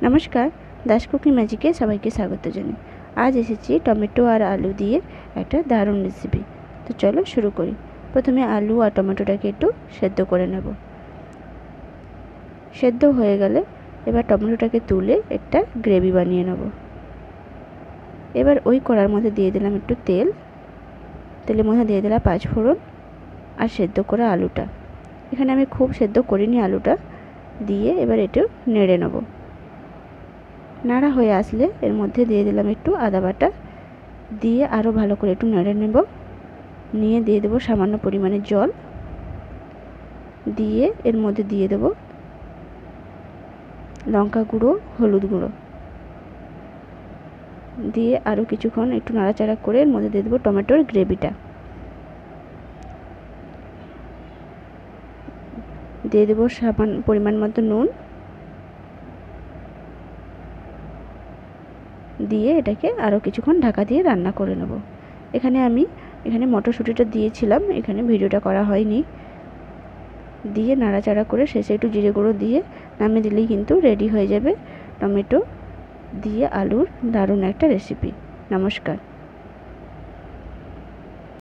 নমস্কার, দাস কুকিং ম্যাজিকে সবাইকে স্বাগত জানাই। আজ এসেছি টমেটো আর আলু দিয়ে একটা দারুণ রেসিপি। তো চলো শুরু করি। প্রথমে আলু আর টমেটোটাকে একটু সেদ্ধ করে নেব। সেদ্ধ হয়ে গেলে এবার টমেটোটাকে তুলে একটা গ্রেভি বানিয়ে নেব। এবার ওই কড়ার মধ্যে দিয়ে দিলাম একটু তেল। তেলের মধ্যে দিয়ে দিলাম 5 ফোড়ন আর সেদ্ধ করা আলুটা। এখানে আমি খুব সেদ্ধ করিনি আলুটা। দিয়ে এবার একটু নেড়ে নেব। নাড়া হয়ে আসলে এর মধ্যে দিয়ে দিলাম একটু আদা বাটা, দিয়ে আরও ভালো করে একটু নেড়ে নেব। নিয়ে দিয়ে দেবো সামান্য পরিমাণে জল, দিয়ে এর মধ্যে দিয়ে দেবো লঙ্কা গুঁড়ো, হলুদ গুঁড়ো, দিয়ে আরও কিছুক্ষণ একটু নাড়াচাড়া করে এর মধ্যে দিয়ে দেবো টমেটোর গ্রেভিটা। দিয়ে দেবো সামান্য পরিমাণ মতো নুন, দিয়ে এটাকে আরও কিছুক্ষণ ঢাকা দিয়ে রান্না করে নেব। এখানে মটরশুঁটিটা দিয়েছিলাম, এখানে ভিডিওটা করা হয়নি। দিয়ে নাড়াচাড়া করে শেষে একটু জিরে গুঁড়ো দিয়ে নামিয়ে দিলেই কিন্তু রেডি হয়ে যাবে টমেটো দিয়ে আলুর দারুণ একটা রেসিপি। নমস্কার।